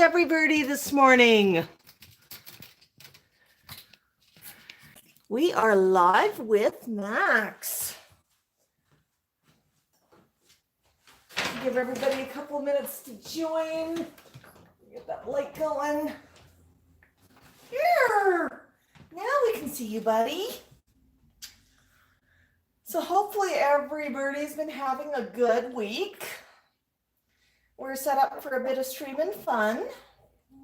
every birdie this morning? We are live with Max. Give everybody a couple minutes to join. Get that light going. Here. Now we can see you, buddy. So hopefully every birdie's been having a good week. We're set up for a bit of streaming fun.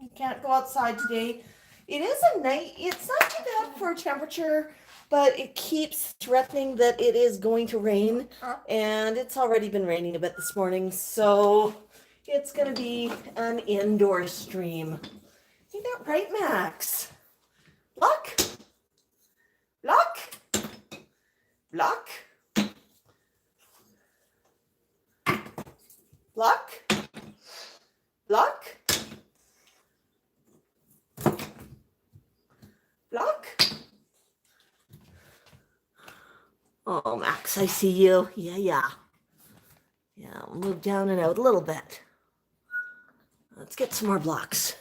You can't go outside today. It is a night. It's not too bad for a temperature, but it keeps threatening that it is going to rain, and it's already been raining a bit this morning, so it's going to be an indoor stream. Ain't that right, Max? Block. Block. Block. Block. Block. Block. Oh, Max, I see you. Yeah, we'll move down and out a little bit. Let's get some more blocks.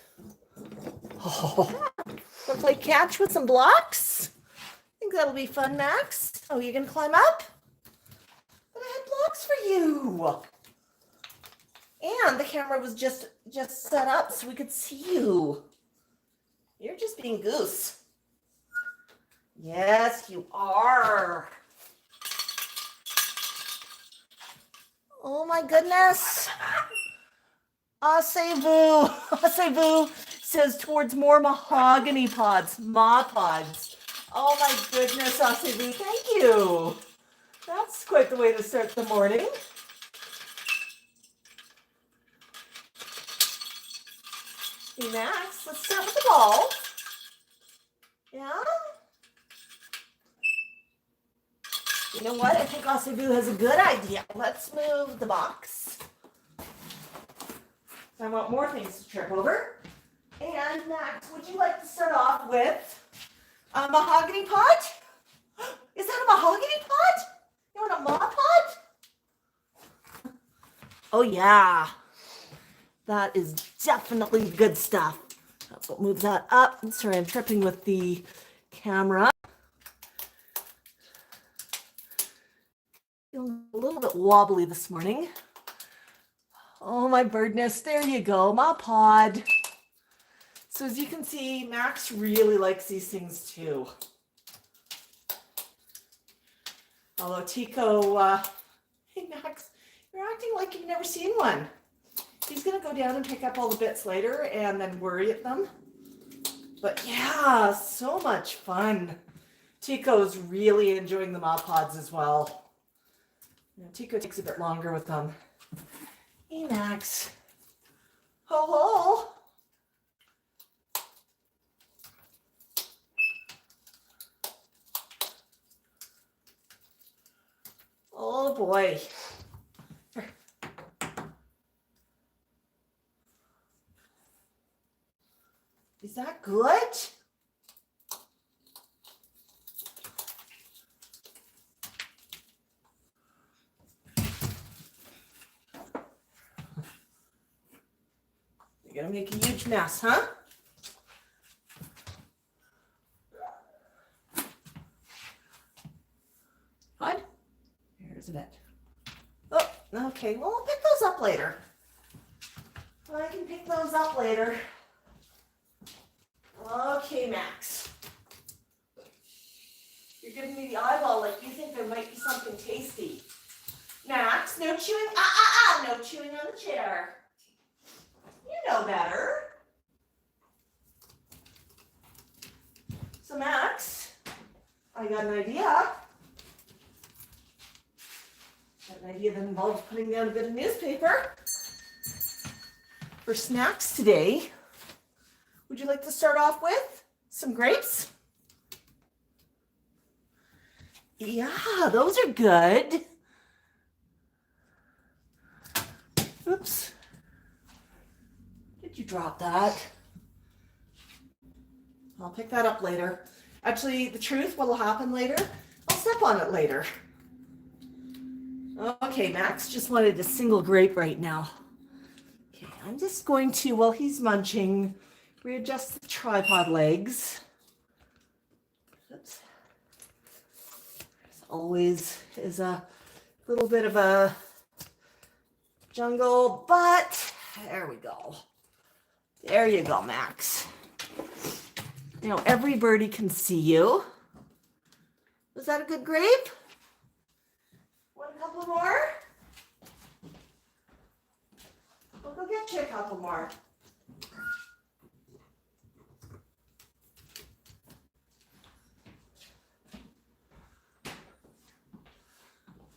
Oh, wanna play catch with some blocks? I think that'll be fun, Max. Oh, you gonna climb up? But I had blocks for you. And the camera was just set up so we could see you. You're just being goose. Yes, you are. Oh my goodness. Assez-vous. Assez-vous says towards more mahogany pods. Ma-pods. Oh my goodness, Assez-vous. Thank you. That's quite the way to start the morning. Hey, Max, let's start with the ball. Yeah? You know what? I think Assez-vous has a good idea. Let's move the box. I want more things to trip over. And Max, would you like to start off with a mahogany pot? Is that a mahogany pot? You want a ma pot? Oh yeah. That is definitely good stuff. That's what moves that up. I'm sorry, I'm tripping with the camera. Feeling a little bit wobbly this morning. Oh my birdness, there you go, my pod. So as you can see, Max really likes these things too. Although Tico, hey Max, you're acting like you've never seen one. He's gonna go down and pick up all the bits later and then worry at them. But yeah, so much fun. Tico's really enjoying the Mod Pods as well. You know, Tico takes a bit longer with them. Hey Max. Ho ho. Oh boy. Is that good? You're gonna make a huge mess, huh? What? Here's a bit. Oh, okay. Well, I'll pick those up later. I can pick those up later. Okay, Max. You're giving me the eyeball like you think there might be something tasty. Max, no chewing. No chewing on the chair. You know better. So, Max, I got an idea. Got an idea that involves putting down a bit of newspaper for snacks today. Would you like to start off with some grapes? Yeah, those are good. Oops. Did you drop that? I'll pick that up later. Actually, the truth, what will happen later, I'll step on it later. Okay, Max just wanted a single grape right now. Okay, I'm just going to, while he's munching, readjust the tripod legs. Oops. As always is a little bit of a jungle, but there we go. There you go, Max. You know, every birdie can see you. Was that a good grape? Want a couple more? We'll go get you a couple more.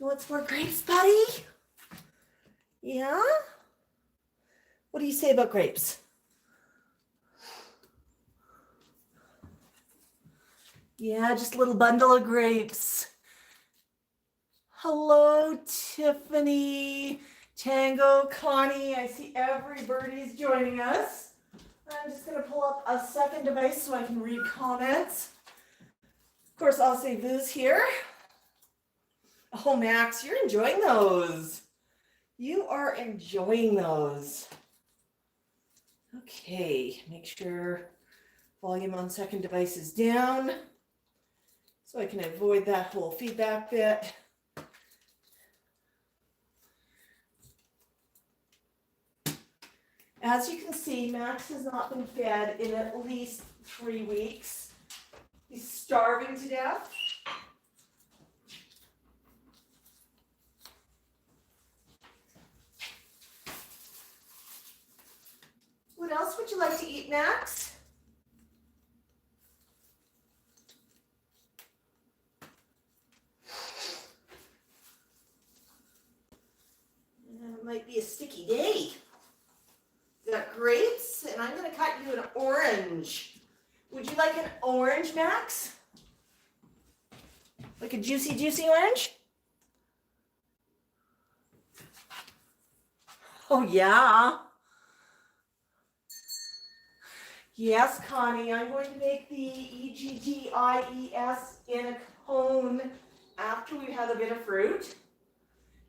You want some more grapes, buddy? Yeah? What do you say about grapes? Yeah, just a little bundle of grapes. Hello, Tiffany, Tango, Connie. I see every birdie's joining us. I'm just going to pull up a second device so I can read comments. Of course, I'll say Vu's here. Oh, Max, you're enjoying those. You are enjoying those. Okay, make sure volume on second device is down so I can avoid that whole feedback bit. As you can see, Max has not been fed in at least 3 weeks. He's starving to death. What else would you like to eat, Max? It might be a sticky day. You got grapes, and I'm going to cut you an orange. Would you like an orange, Max? Like a juicy, juicy orange? Oh, yeah. Yes, Connie, I'm going to make the EGGIES in a cone after we've had a bit of fruit.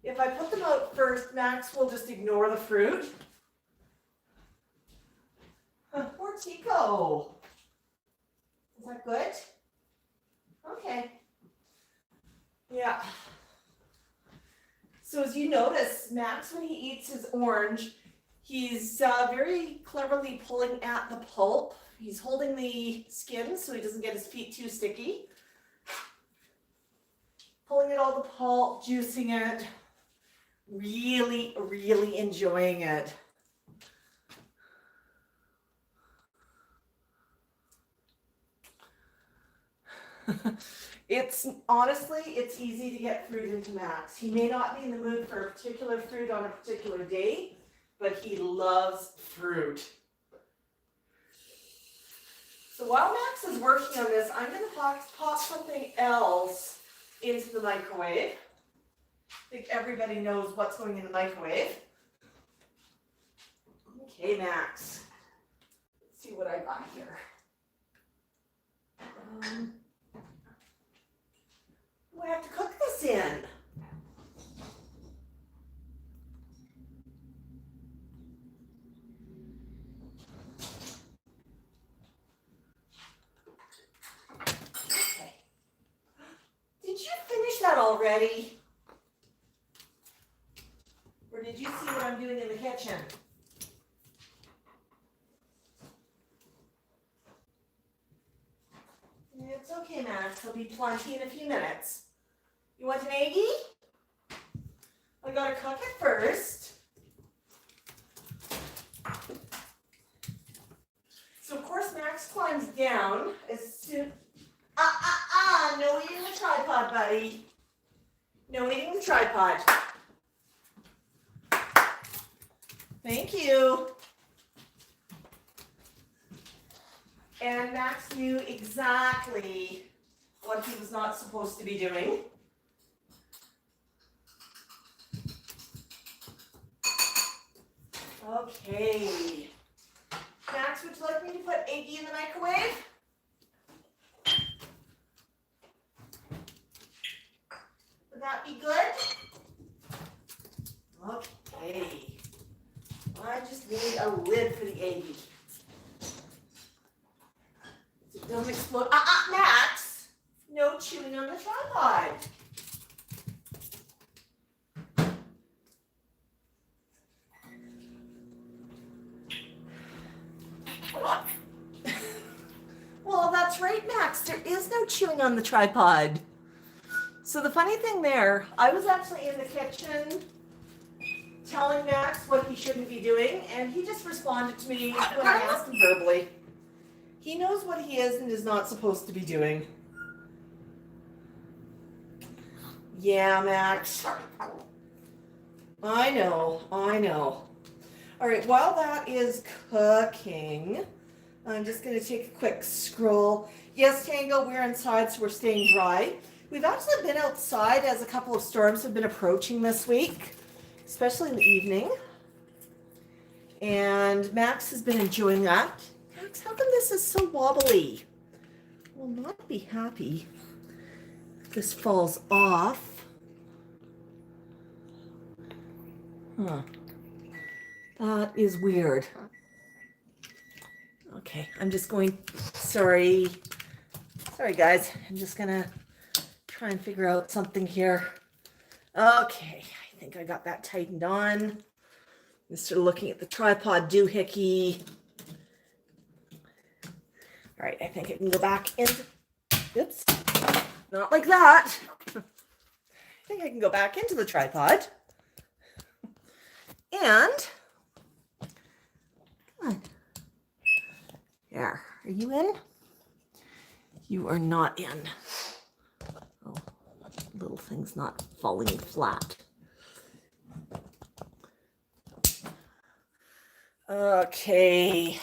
If I put them out first, Max will just ignore the fruit. Poor Tico. Is that good? Okay. Yeah. So as you notice, Max, when he eats his orange, he's very cleverly pulling at the pulp. He's holding the skin so he doesn't get his feet too sticky. Pulling at all the pulp, juicing it, really, really enjoying it. It's easy to get fruit into Max. He may not be in the mood for a particular fruit on a particular day, but he loves fruit. So while Max is working on this, I'm going to pop something else into the microwave. I think everybody knows what's going in the microwave. Okay, Max. Let's see what I got here. What do I have to cook this in? Okay. Did you finish that already? Or did you see what I'm doing in the kitchen? It's okay, Max. There'll be plenty in a few minutes. You want an eggie? I gotta cook it first. So of course Max climbs down as soon. No eating the tripod, buddy. No eating the tripod. Thank you. And Max knew exactly what he was not supposed to be doing. Okay. Max, would you like me to put eggie in the microwave? Would that be good? Okay. I just need a lid for the Aggie. So don't explode. Max! No chewing on the tripod. Well, that's right, Max. There is no chewing on the tripod. So the funny thing there, I was actually in the kitchen telling Max what he shouldn't be doing, and he just responded to me when I asked him verbally. He knows what he is and is not supposed to be doing. Yeah, Max. I know. All right, while that is cooking, I'm just going to take a quick scroll. Yes, Tango, we're inside, so we're staying dry. We've actually been outside as a couple of storms have been approaching this week, especially in the evening. And Max has been enjoying that. Max, how come this is so wobbly? Will not be happy if this falls off. Huh. That is weird. Okay, I'm just going, sorry guys, I'm just gonna try and figure out something here. Okay, I think I got that tightened on. Just sort of looking at the tripod doohickey. All right, I think I can go back into, oops, not like that. I think I can go back into the tripod. And, come on. There, are you in? You are not in. Oh, little thing's not falling flat. Okay.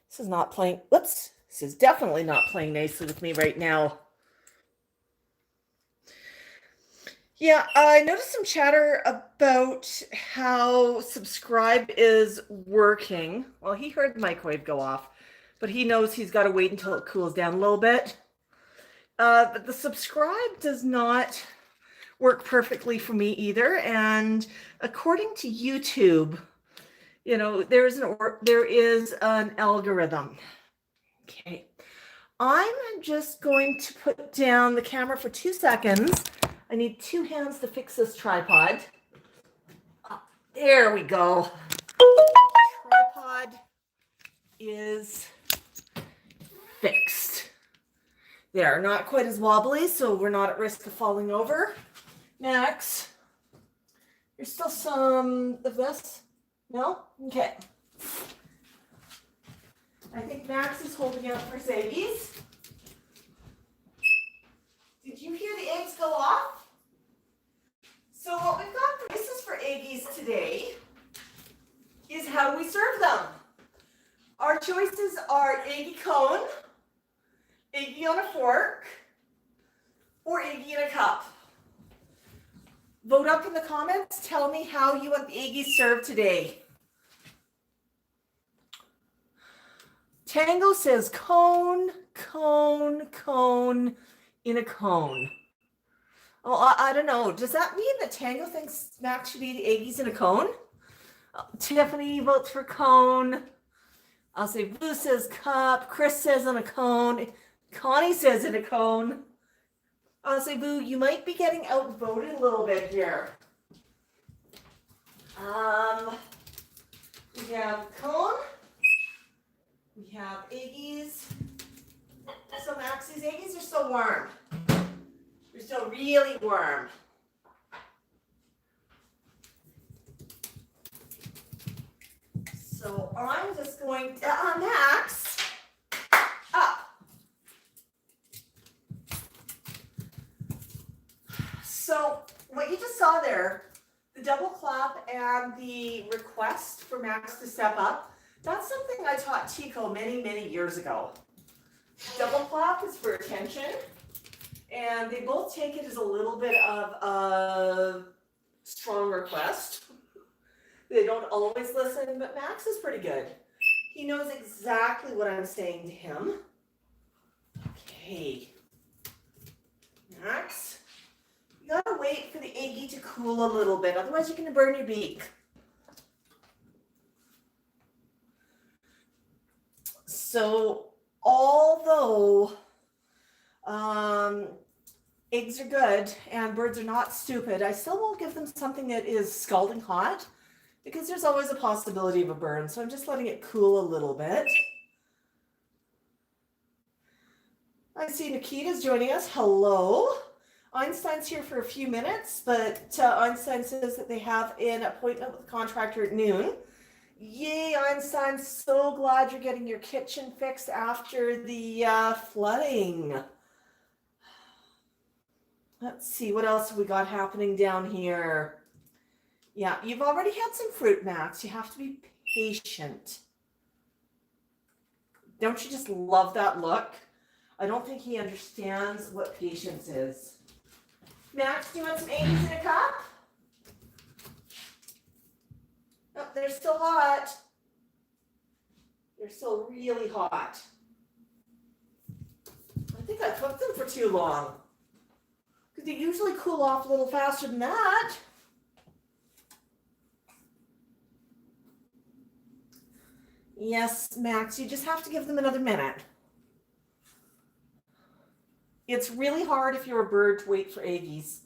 This is not playing, whoops. This is definitely not playing nicely with me right now. Yeah, I noticed some chatter about how subscribe is working. Well, he heard the microwave go off, but he knows he's got to wait until it cools down a little bit. But the subscribe does not work perfectly for me either. And according to YouTube, you know, there is an algorithm. Okay. I'm just going to put down the camera for 2 seconds. I need 2 hands to fix this tripod. There we go. Tripod is fixed. There, not quite as wobbly, so we're not at risk of falling over. Max, there's still some of this? No? Okay. I think Max is holding out for his eggies. Did you hear the eggs go off? So what we've got prices for eggies today is how do we serve them? Our choices are eggy cone, eggy on a fork, or eggy in a cup. Vote up in the comments. Tell me how you want the eggies served today. Tango says cone, cone, cone in a cone. Oh, I don't know. Does that mean that Tango thinks Max should be the eggies in a cone? Tiffany votes for cone. I'll say Boo says cup. Chris says on a cone. Connie says in a cone. I'll say Boo, you might be getting outvoted a little bit here. We have cone. We have eggies. So Max, these eggies are still warm. They're still really warm. So I'm just going to, Max, up. So what you just saw there, the double clap and the request for Max to step up, that's something I taught Tico many, many years ago. Double clap is for attention, and they both take it as a little bit of a strong request. They don't always listen, but Max is pretty good. He knows exactly what I'm saying to him. Okay. Max, you gotta wait for the eggie to cool a little bit, otherwise you're gonna burn your beak. So although eggs are good and birds are not stupid, I still won't give them something that is scalding hot because there's always a possibility of a burn. So I'm just letting it cool a little bit. I see Nikita's joining us. Hello. Einstein's here for a few minutes, but Einstein says that they have an appointment with the contractor at noon. Yay, Einstein. So glad you're getting your kitchen fixed after the flooding. Let's see, what else have we got happening down here? Yeah, you've already had some fruit, Max. You have to be patient. Don't you just love that look? I don't think he understands what patience is. Max, do you want some eggs in a cup? Oh, they're still hot. They're still really hot. I think I cooked them for too long. Because they usually cool off a little faster than that. Yes, Max, you just have to give them another minute. It's really hard if you're a bird to wait for eggies.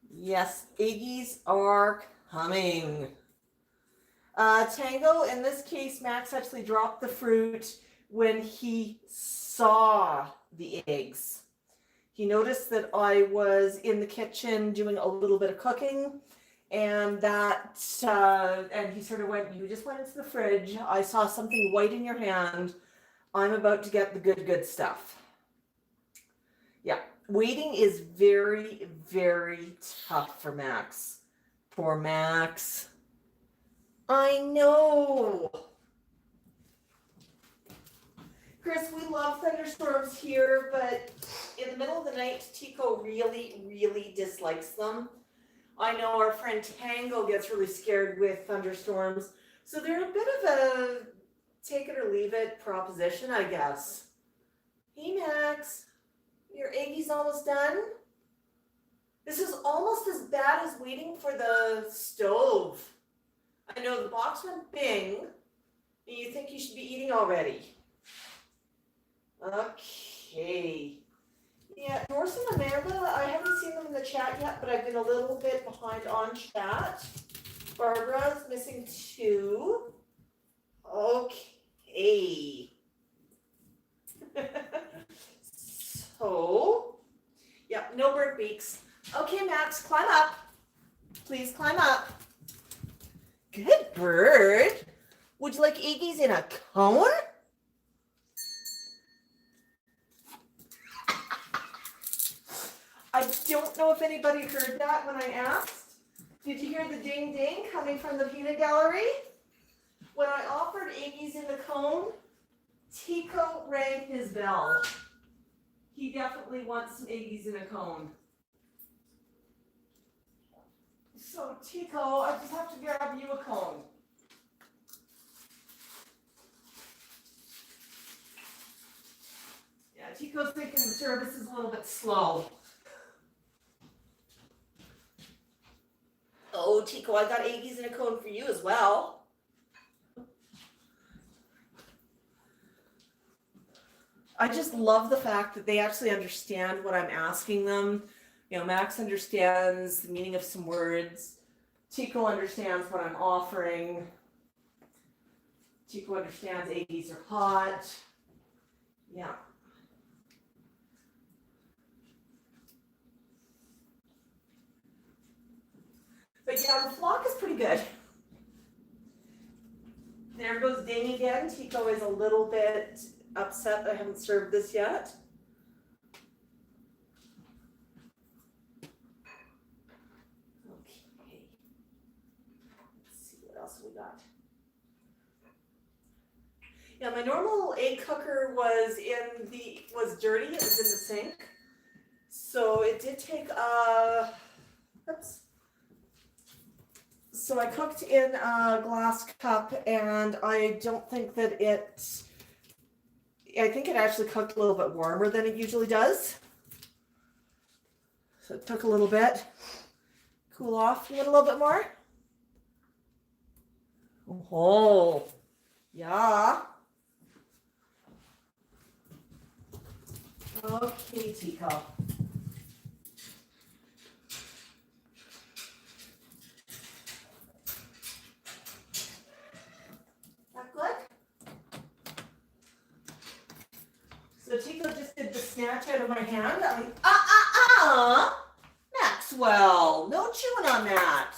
Yes, eggies are coming. Tango, in this case, Max actually dropped the fruit when he saw the eggs. He noticed that I was in the kitchen doing a little bit of cooking, and that, and he sort of went, you just went into the fridge. I saw something white in your hand. I'm about to get the good stuff. Yeah, waiting is very, very tough for Max. Poor Max. I know. Chris, we love thunderstorms here, but in the middle of the night, Tico really, really dislikes them. I know our friend Tango gets really scared with thunderstorms, so they're a bit of a take it or leave it proposition, I guess. Hey, Max, your eggie's almost done? This is almost as bad as waiting for the stove. I know the box went bing, and you think you should be eating already. Okay. Yeah, Doris and Amanda, I haven't seen them in the chat yet, but I've been a little bit behind on chat. Barbara's missing 2. Okay. So, yeah, no bird beaks. Okay, Max, climb up. Please climb up. Good bird. Would you like eggies in a cone? I don't know if anybody heard that when I asked. Did you hear the ding ding coming from the peanut gallery? When I offered eggies in the cone, Tico rang his bell. He definitely wants some eggies in a cone. So Tico, I just have to grab you a cone. Yeah, Tico's thinking the service is a little bit slow. Oh, Tico, I got eggies in a cone for you as well. I just love the fact that they actually understand what I'm asking them. You know, Max understands the meaning of some words. Tico understands what I'm offering. Tico understands eggies are hot. Yeah. But yeah, the flock is pretty good. There goes Ding again. Tico is a little bit upset that I haven't served this yet. Okay. Let's see what else we got. Yeah, my normal egg cooker was dirty. It was in the sink. So it did take oops. So I cooked in a glass cup, and I don't think that I think it actually cooked a little bit warmer than it usually does. So it took a little bit. Cool off. You want a little bit more? Oh, yeah. Okay, Tico. That good? So Tico just did the snatch out of my hand. Maxwell, no chewing on that.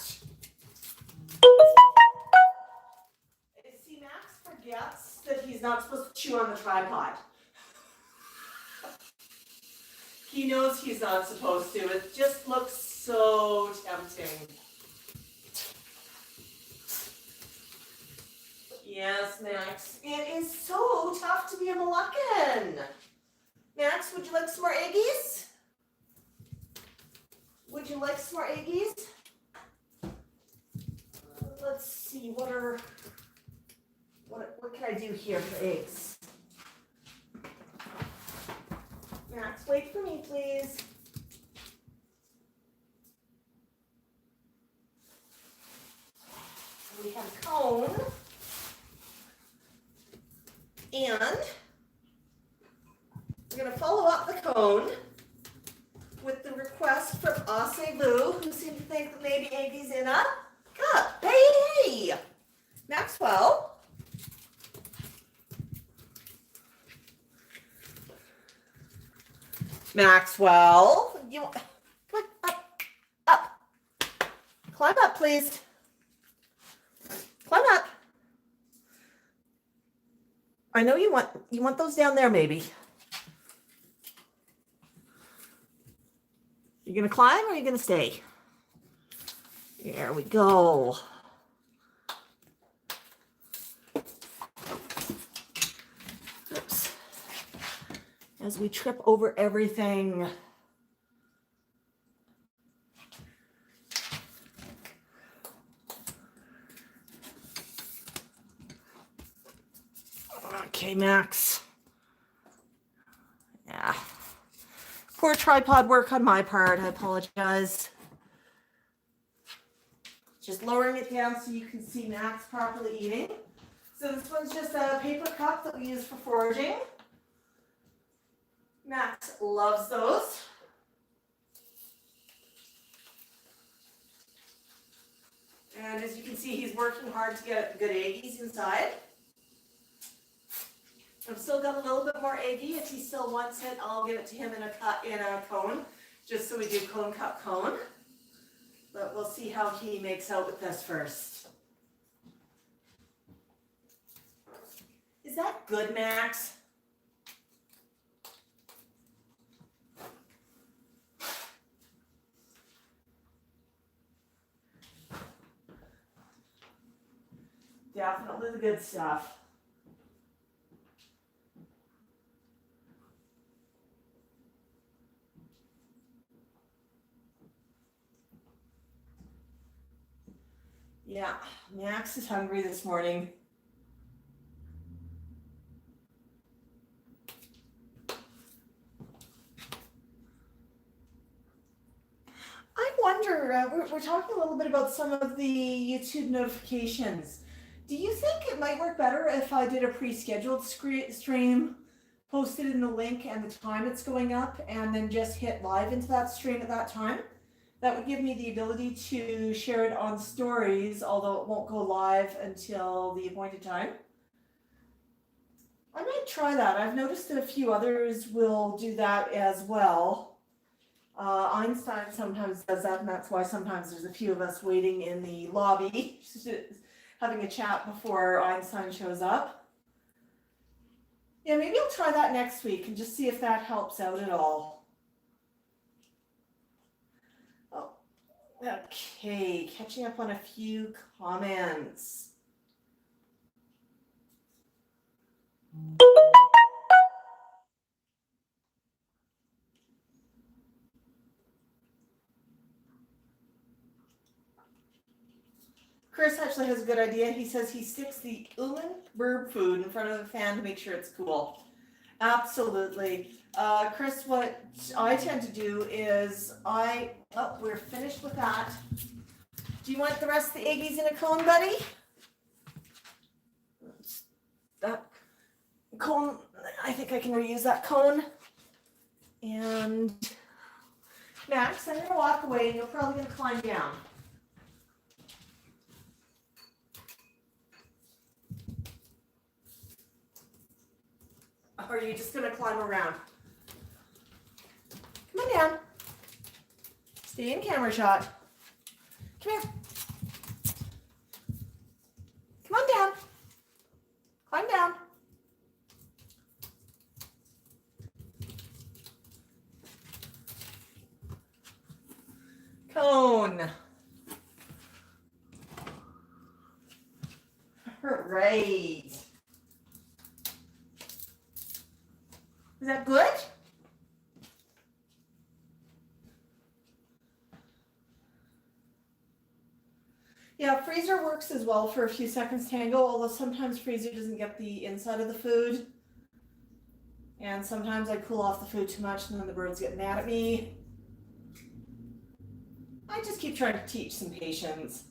See, Max forgets that he's not supposed to chew on the tripod. He knows he's not supposed to. It just looks so tempting. Yes, Max. It is so tough to be a Moluccan. Max, would you like some more eggies? Would you like some more eggies? Let's see, what can I do here for eggs? Max, wait for me, please. We have a cone. And we're going to follow up the cone with the request from Asevu, who seemed to think that maybe Aggie's in a cup. Hey! Maxwell. Maxwell, come on, up. Climb up, please. Climb up. I know you want those down there, maybe. You gonna climb or are you gonna stay? There we go. Oops. As we trip over everything. Okay, Max. Yeah. Poor tripod work on my part. I apologize. Just lowering it down so you can see Max properly eating. So this one's just a paper cup that we use for foraging. Max loves those. And as you can see, he's working hard to get good eggies inside. I've still got a little bit more eggie. If he still wants it, I'll give it to him in a cone, just so we do cone, cup, cone. But we'll see how he makes out with this first. Is that good, Max? Definitely the good stuff. Yeah, Max is hungry this morning. I wonder, we're talking a little bit about some of the YouTube notifications. Do you think it might work better if I did a pre-scheduled stream, posted in the link and the time it's going up, and then just hit live into that stream at that time? That would give me the ability to share it on stories, although it won't go live until the appointed time. I might try that. I've noticed that a few others will do that as well. Einstein sometimes does that, and that's why sometimes there's a few of us waiting in the lobby, having a chat before Einstein shows up. Yeah, maybe I'll try that next week and just see if that helps out at all. Okay, catching up on a few comments. Chris actually has a good idea. He says he sticks the Uman bird food in front of the fan to make sure it's cool. Absolutely. Chris, what I tend to do is we're finished with that. Do you want the rest of the eggies in a cone, buddy? that cone. I think I can reuse that cone. And Max, I'm gonna walk away and you're probably gonna climb down. Or are you just gonna climb around? Come on down. Stay in camera shot. Come here. Come on down. Climb down. Cone. Right. Is that good? Yeah, freezer works as well for a few seconds, Tango, although sometimes freezer doesn't get the inside of the food. And sometimes I cool off the food too much and then the birds get mad at me. I just keep trying to teach some patience.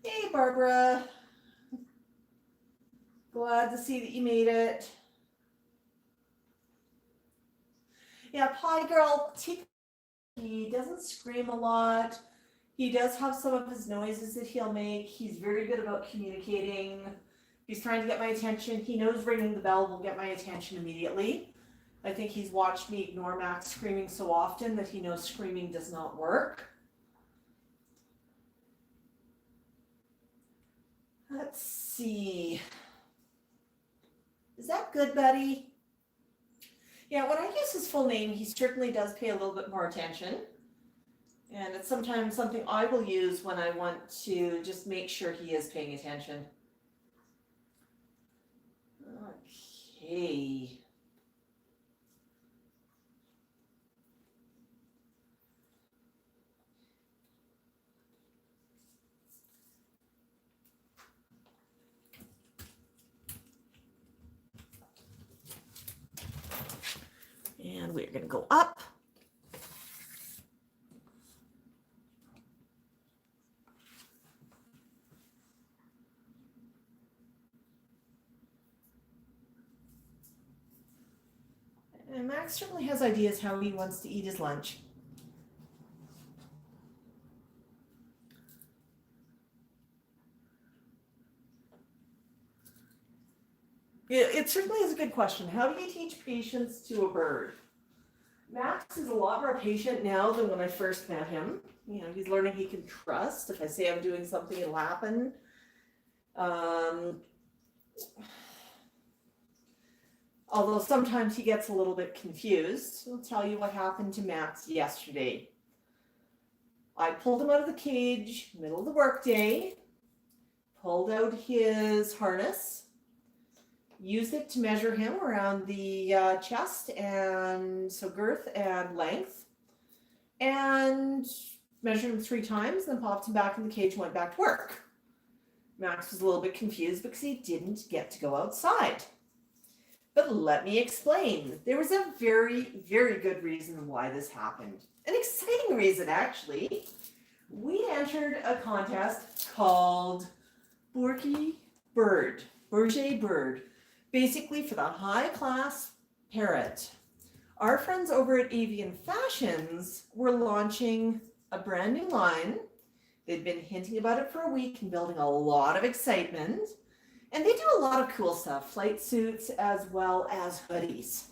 Hey, Barbara. Glad to see that you made it. Yeah, Pie Girl, he doesn't scream a lot. He does have some of his noises that he'll make. He's very good about communicating. He's trying to get my attention. He knows ringing the bell will get my attention immediately. I think he's watched me ignore Max screaming so often that he knows screaming does not work. Let's see. Is that good, buddy? Yeah, when I use his full name, he certainly does pay a little bit more attention. And it's sometimes something I will use when I want to just make sure he is paying attention. Okay. And we're going to go up. And Max certainly has ideas how he wants to eat his lunch. It certainly is a good question. How do you teach patience to a bird? Max is a lot more patient now than when I first met him. You know, he's learning he can trust. If I say I'm doing something, it'll happen. Although sometimes he gets a little bit confused. I'll tell you what happened to Max yesterday. I pulled him out of the cage, middle of the workday, pulled out his harness, used it to measure him around the chest, and so girth and length, and measured him 3 times, then popped him back in the cage and went back to work. Max was a little bit confused because he didn't get to go outside. But let me explain. There was a very, very good reason why this happened. An exciting reason, actually. We entered a contest called Bourget Bird, basically for the high-class parrot. Our friends over at Avian Fashions were launching a brand new line. They'd been hinting about it for a week and building a lot of excitement. And they do a lot of cool stuff, flight suits as well as hoodies.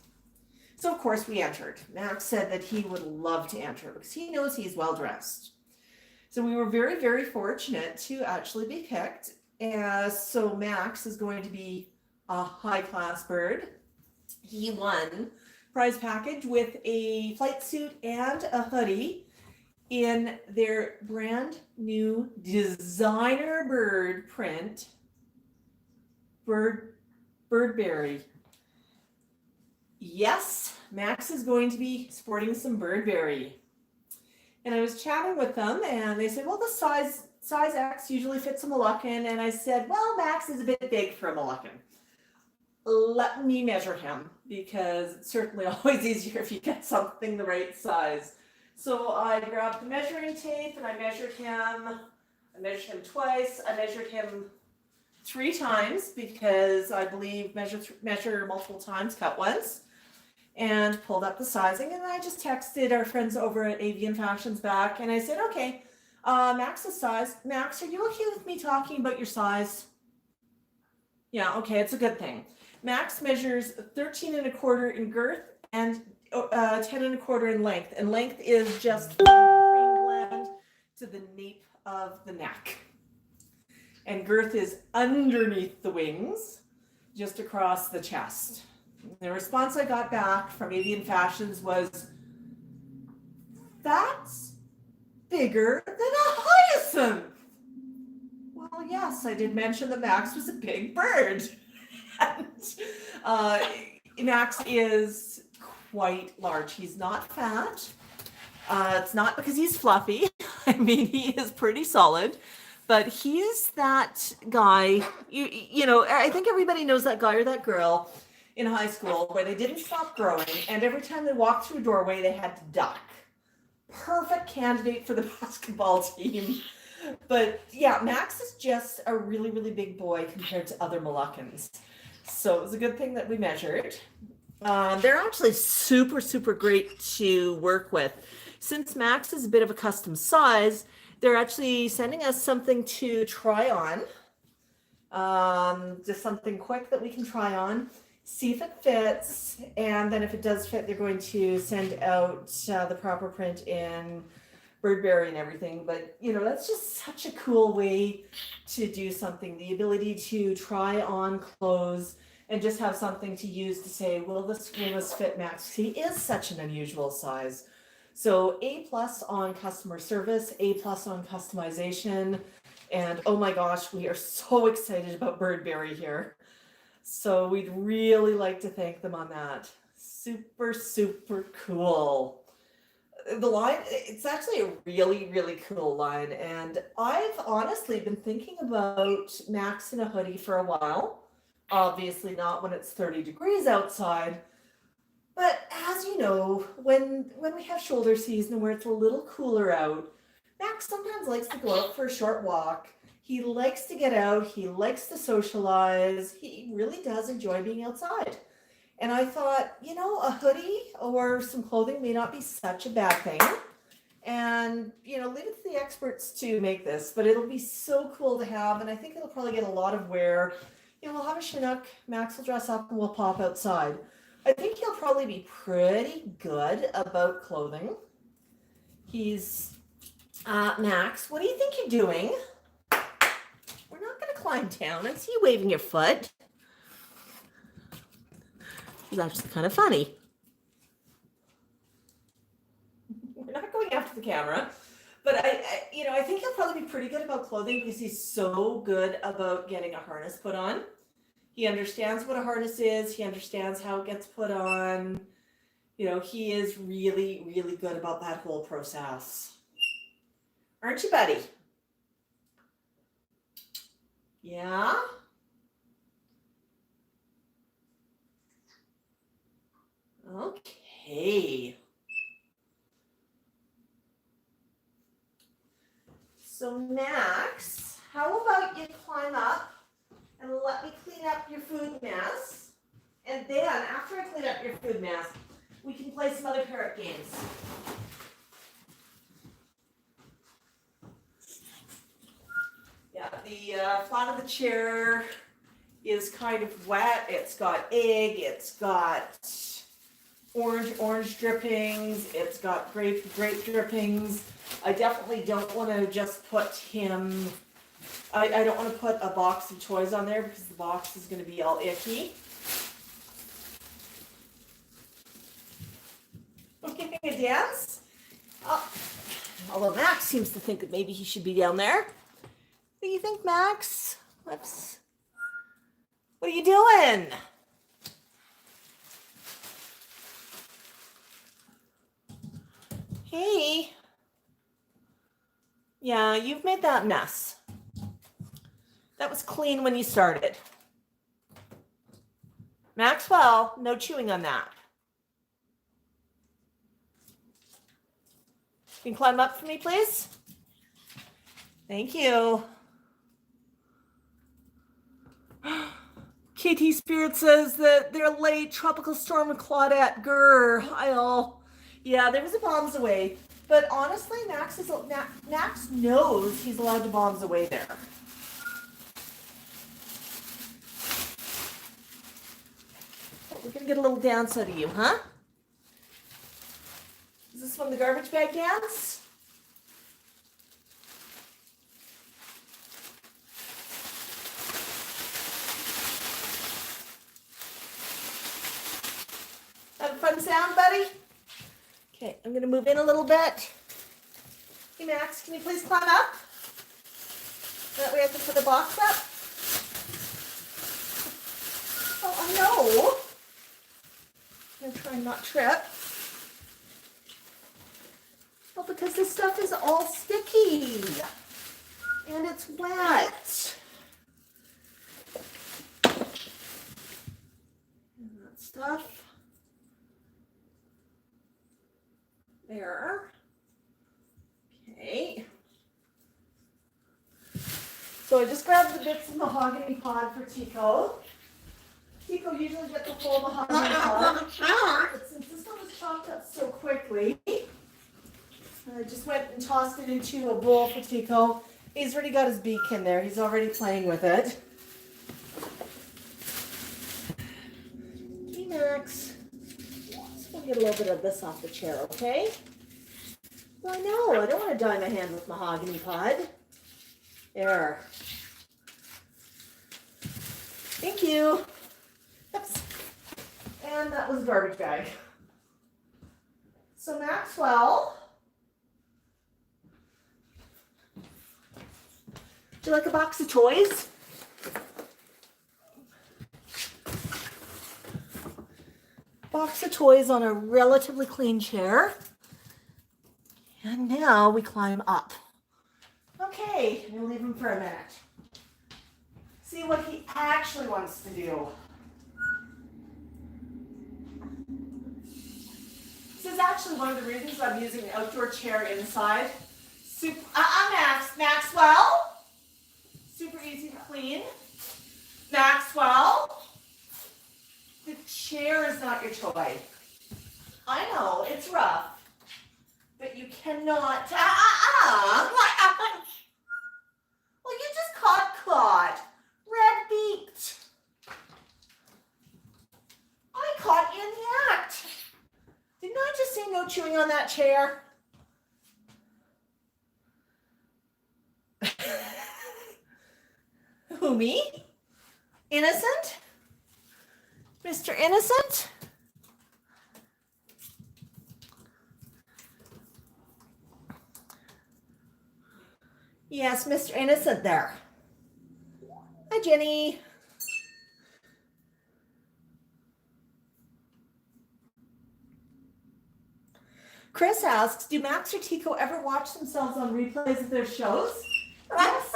So of course we entered. Max said that he would love to enter because he knows he's well dressed. So we were very, very fortunate to actually be picked. So Max is going to be a high-class bird. He won prize package with a flight suit and a hoodie in their brand new designer bird print Birdberry. Yes, Max is going to be sporting some Birdberry. And I was chatting with them and they said, well, the size X usually fits a Moluccan. And I said, well, Max is a bit big for a Moluccan. Let me measure him because it's certainly always easier if you get something the right size. So I grabbed the measuring tape and I measured him. I measured him twice. I measured him 3 times because I believe measure multiple times, cut once, and pulled up the sizing. And I just texted our friends over at Avian Fashions back, and I said, okay, Max's size. Max, are you okay with me talking about your size? Yeah, okay, it's a good thing. Max measures 13 and a quarter in girth and 10 and a quarter in length. And length is just from the crane gland to the nape of the neck. And girth is underneath the wings, just across the chest. The response I got back from Avian Fashions was, that's bigger than a hyacinth. Well, yes, I did mention that Max was a big bird. And Max is quite large. He's not fat. It's not because he's fluffy. I mean, he is pretty solid. But he's that guy, you know, I think everybody knows that guy or that girl in high school where they didn't stop growing, and every time they walked through a doorway, they had to duck. Perfect candidate for the basketball team. But yeah, Max is just a really, really big boy compared to other Moluccans. So it was a good thing that we measured. They're actually super, super great to work with. Since Max is a bit of a custom size, they're actually sending us something to try on. Just something quick that we can try on, see if it fits, and then if it does fit, they're going to send out the proper print in Birdberry and everything. But you know, that's just such a cool way to do something, the ability to try on clothes and just have something to use to say, will this fit Max? He is such an unusual size. So A+ on customer service, A+ on customization, and oh my gosh, we are so excited about Birdberry here. So we'd really like to thank them on that. Super, super cool. The line, it's actually a really, really cool line. And I've honestly been thinking about Max in a hoodie for a while. Obviously not when it's 30 degrees outside. But as you know, when we have shoulder season where it's a little cooler out, Max sometimes likes to go out for a short walk. He likes to get out. He likes to socialize. He really does enjoy being outside. And I thought, you know, a hoodie or some clothing may not be such a bad thing. And, you know, leave it to the experts to make this, but it'll be so cool to have. And I think it'll probably get a lot of wear. You know, we'll have a Chinook, Max will dress up, and we'll pop outside. I think he'll probably be pretty good about clothing. He's, Max, what do you think you're doing? We're not going to climb down. I see you waving your foot. It's actually kind of funny. We're not going after the camera, but I think he'll probably be pretty good about clothing because he's so good about getting a harness put on. He understands what a harness is. He understands how it gets put on. You know, he is really, really good about that whole process. Aren't you, buddy? Yeah? Okay. So Max, how about you climb up and let me clean up your food mess. And then after I clean up your food mess, we can play some other parrot games. Yeah, the flat of the chair is kind of wet. It's got egg, it's got orange drippings, it's got grape drippings. I definitely don't want to just put him, I don't want to put a box of toys on there because the box is going to be all icky. Giving a dance? Oh, although Max seems to think that maybe he should be down there. What do you think, Max? Whoops. What are you doing? Hey. Yeah, you've made that mess. That was clean when you started. Maxwell, no chewing on that. You can climb up for me, please? Thank you. KT Spirit says that they're late. Tropical storm Claudette. Grr. Yeah, there was a bombs away. But honestly, Max knows he's allowed to bombs away there. We're gonna get a little dance out of you, huh? Is this from the garbage bag dance? Have a fun sound, buddy? Okay, I'm gonna move in a little bit. Hey Max, can you please climb up? That way I can put the box up. Oh, I know. I'm gonna try and not trip. Well, because this stuff is all sticky and it's wet. And that stuff. There. Okay. So I just grabbed the bits of mahogany pod for Tico. Tico usually gets a full mahogany pod, but since this one was chopped up so quickly, I just went and tossed it into a bowl for Tico. He's already got his beak in there. He's already playing with it. Hey, Max. Just want to get a little bit of this off the chair, okay? Well, I know. I don't want to dye my hand with mahogany pod. There. Thank you. Oops. And that was a garbage bag. So Maxwell, do you like a box of toys? Box of toys on a relatively clean chair. And now we climb up. Okay, I'm gonna leave him for a minute. See what he actually wants to do. This is actually one of the reasons I'm using the outdoor chair inside. Maxwell. Super easy to clean. Maxwell. The chair is not your toy. I know, it's rough. But you cannot. Well, you just caught Claude. Red-beaked. I caught you in the act. Didn't I just say no chewing on that chair? Who, me? Innocent? Mr. Innocent? Yes, Mr. Innocent there. Hi, Jenny. Chris asks, do Max or Tico ever watch themselves on replays of their shows? Yes.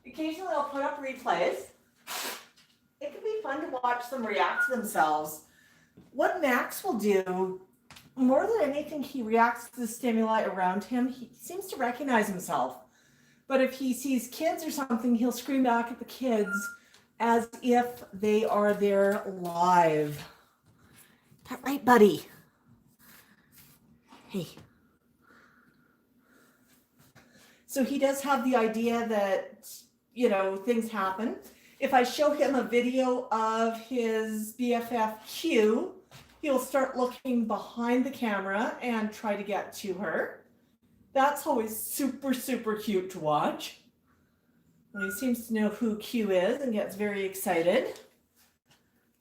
Occasionally I'll put up replays. It can be fun to watch them react to themselves. What Max will do, more than anything, he reacts to the stimuli around him. He seems to recognize himself. But if he sees kids or something, he'll scream back at the kids as if they are there live. Is that right, buddy? Hey. So he does have the idea that, you know, things happen. If I show him a video of his BFF Q, he'll start looking behind the camera and try to get to her. That's always super, super cute to watch. And he seems to know who Q is and gets very excited.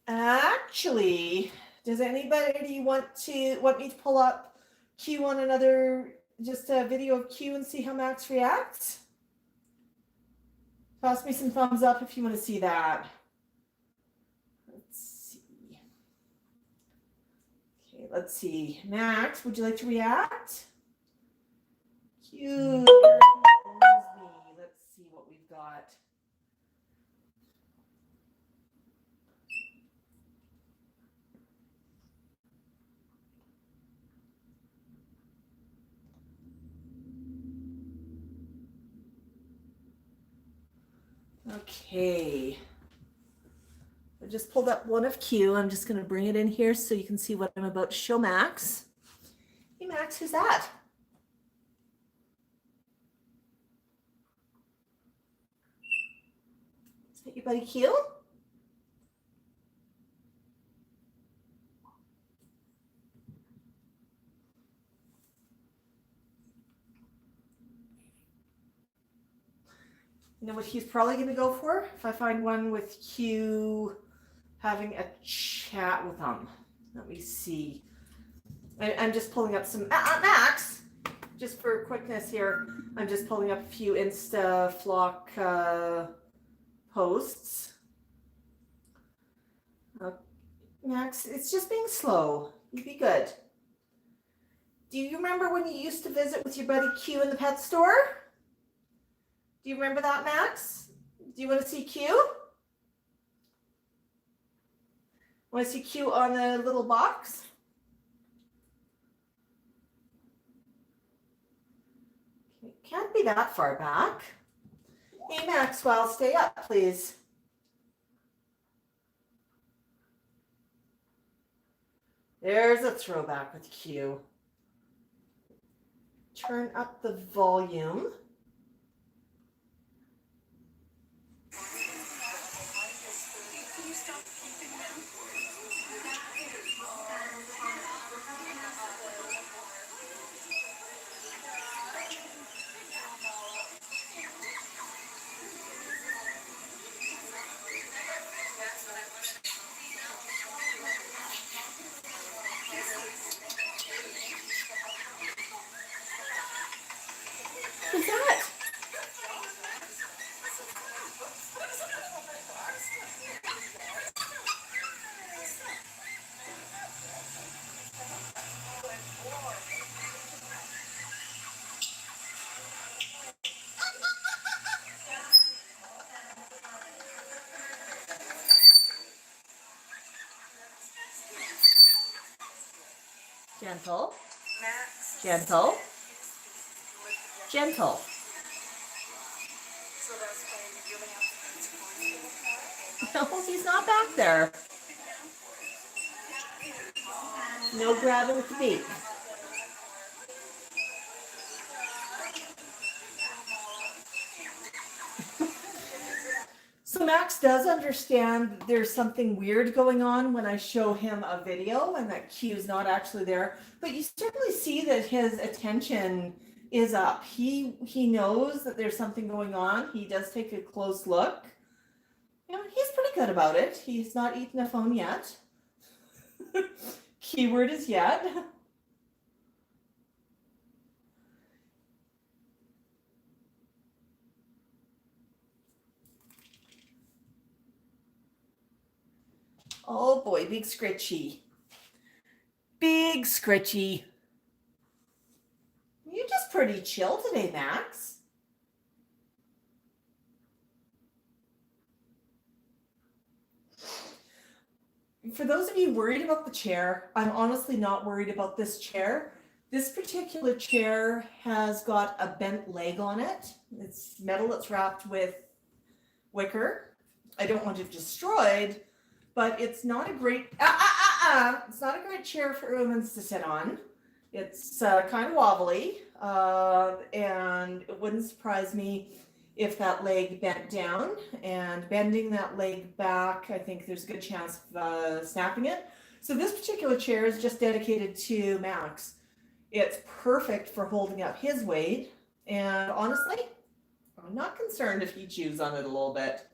Actually, does anybody want me to pull up Q on just a video of Q and see how Max reacts? Toss me some thumbs up if you want to see that. Let's see. Okay, let's see. Max, would you like to react? Q. Let's see what we've got. Okay. I just pulled up one of Q. I'm just going to bring it in here so you can see what I'm about to show Max. Hey, Max, who's that? Is that your buddy Q? You know what he's probably going to go for? If I find one with Q having a chat with him. Let me see. I'm just pulling up some... Max! Just for quickness here, I'm just pulling up a few InstaFlock posts. Max, it's just being slow. You be good. Do you remember when you used to visit with your buddy Q in the pet store? Do you remember that, Max? Do you want to see Q? Want to see Q on the little box? It can't be that far back. Hey, Maxwell, stay up, please. There's a throwback with Q. Turn up the volume. Who's that? Gentle. Gentle. Gentle. No, he's not back there. No grabbing with the beak. So Max does understand there's something weird going on when I show him a video and that Q's not actually there, but you certainly see that his attention is up. He knows that there's something going on. He does take a close look. You know, he's pretty good about it. He's not eaten a phone yet. Keyword is yet. Oh boy, big scritchy. Big scritchy. You're just pretty chill today, Max. For those of you worried about the chair, I'm honestly not worried about this chair. This particular chair has got a bent leg on it. It's metal that's wrapped with wicker. I don't want it destroyed, but it's not a great, it's not a great chair for humans to sit on. It's kind of wobbly, and it wouldn't surprise me if that leg bent down, and bending that leg back, I think there's a good chance of snapping it. So this particular chair is just dedicated to Max. It's perfect for holding up his weight, and honestly, I'm not concerned if he chews on it a little bit.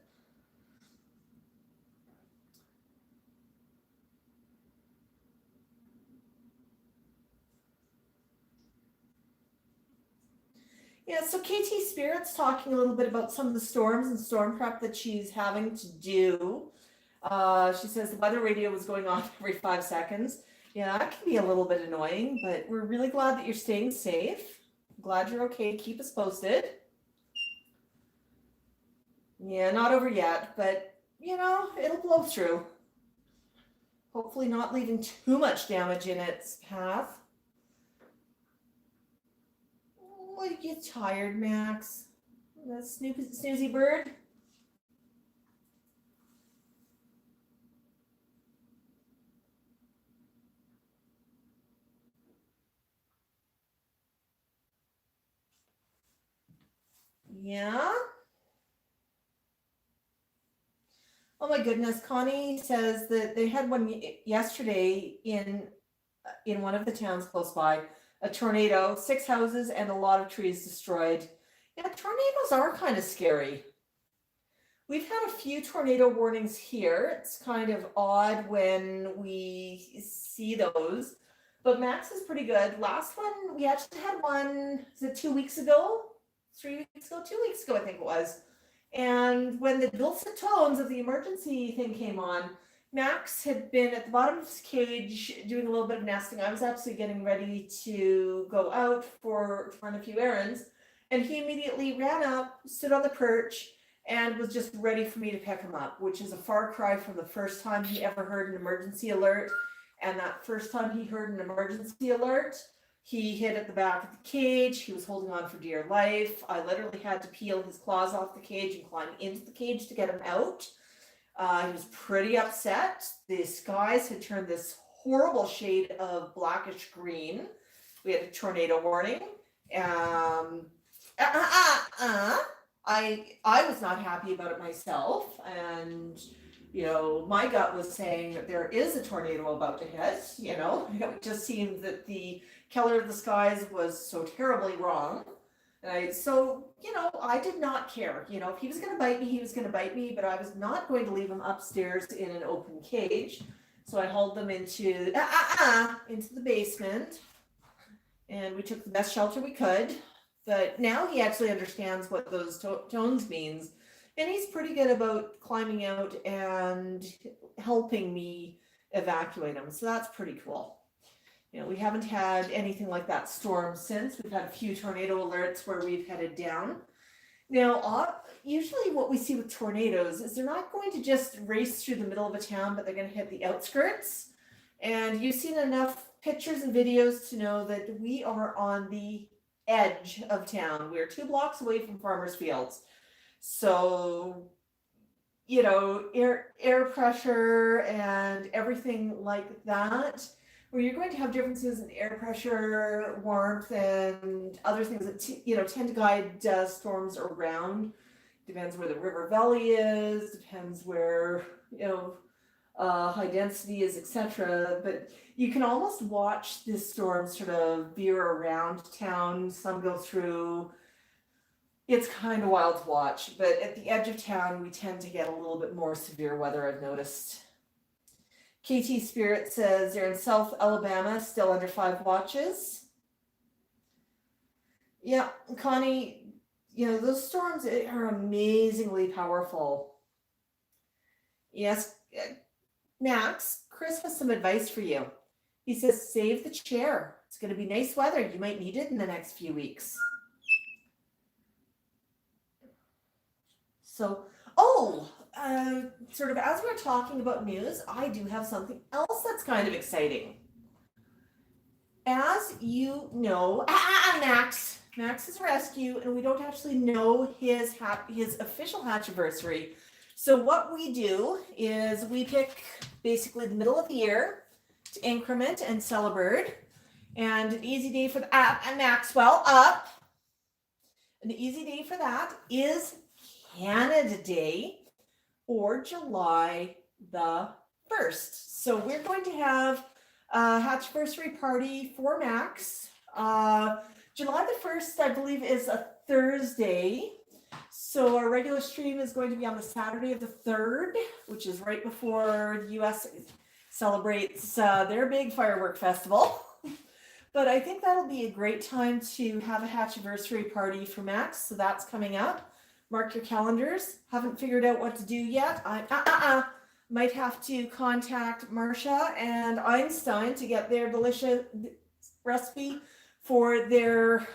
Yeah, so KT Spirit's talking a little bit about some of the storms and storm prep that she's having to do. She says the weather radio was going off every 5 seconds. Yeah, that can be a little bit annoying, but we're really glad that you're staying safe. Glad you're okay. Keep us posted. Yeah, not over yet, but you know, it'll blow through. Hopefully not leaving too much damage in its path. Oh, you get tired, Max. That snoozy bird. Yeah. Oh my goodness, Connie says that they had one yesterday in one of the towns close by, a tornado, 6 houses and a lot of trees destroyed. Yeah, tornadoes are kind of scary. We've had a few tornado warnings here. It's kind of odd when we see those, but Max is pretty good. Last one, we actually had one, is it 2 weeks ago? 3 weeks ago? 2 weeks ago, I think it was. And when the dulcet tones of the emergency thing came on, Max had been at the bottom of his cage doing a little bit of nesting. I was actually getting ready to go out to run a few errands, and he immediately ran up, stood on the perch, and was just ready for me to pick him up, which is a far cry from the first time he ever heard an emergency alert. And that first time he heard an emergency alert, he hid at the back of the cage. He was holding on for dear life. I literally had to peel his claws off the cage and climb into the cage to get him out. He was pretty upset. The skies had turned this horrible shade of blackish green. We had a tornado warning. I was not happy about it myself, and my gut was saying that there is a tornado about to hit. It just seemed that the color of the skies was so terribly wrong. And I did not care. If he was going to bite me, he was going to bite me, but I was not going to leave him upstairs in an open cage. So I hauled them into the basement, and we took the best shelter we could. But now he actually understands what those tones means, and he's pretty good about climbing out and helping me evacuate him. So that's pretty cool. We haven't had anything like that storm since. We've had a few tornado alerts where we've headed down. Now, usually what we see with tornadoes is they're not going to just race through the middle of a town, but they're going to hit the outskirts. And you've seen enough pictures and videos to know that we are on the edge of town. We're 2 blocks away from farmers' fields. So, air pressure and everything like that, where you're going to have differences in air pressure, warmth, and other things that tend to guide storms around. Depends where the river valley is, depends where high density is, etc. But you can almost watch this storm sort of veer around town. Some go through. It's kind of wild to watch, but at the edge of town, we tend to get a little bit more severe weather, I've noticed. KT Spirit says they're in South Alabama, still under 5 watches. Yeah, Connie, those storms are amazingly powerful. Yes, Max, Chris has some advice for you. He says, save the chair. It's going to be nice weather. You might need it in the next few weeks. So, sort of as we're talking about news, I do have something else that's kind of exciting. As you know, Max is a rescue, and we don't actually know his official hatchiversary. So what we do is we pick basically the middle of the year to increment and celebrate. And an easy day for Maxwell up. An easy day for that is Canada Day, or July the 1st. So we're going to have a hatchiversary party for Max. July the 1st, I believe, is a Thursday. So our regular stream is going to be on the Saturday of the 3rd, which is right before the US celebrates their big firework festival. But I think that'll be a great time to have a hatchiversary party for Max. So that's coming up. Mark your calendars. Haven't figured out what to do yet. I might have to contact Marcia and Einstein to get their delicious recipe for their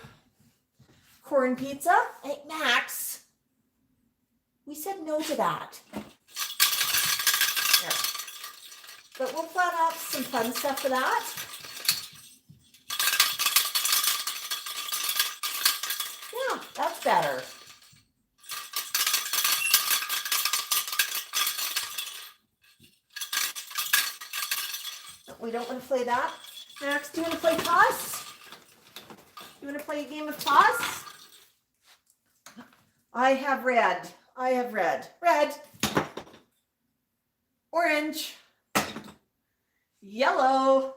corn pizza. Hey, Max, we said no to that. Yeah. But we'll plan out some fun stuff for that. Yeah, that's better. We don't want to play that. Max, do you want to play toss? You want to play a game of toss? I have red. I have red. Red. Orange. Yellow.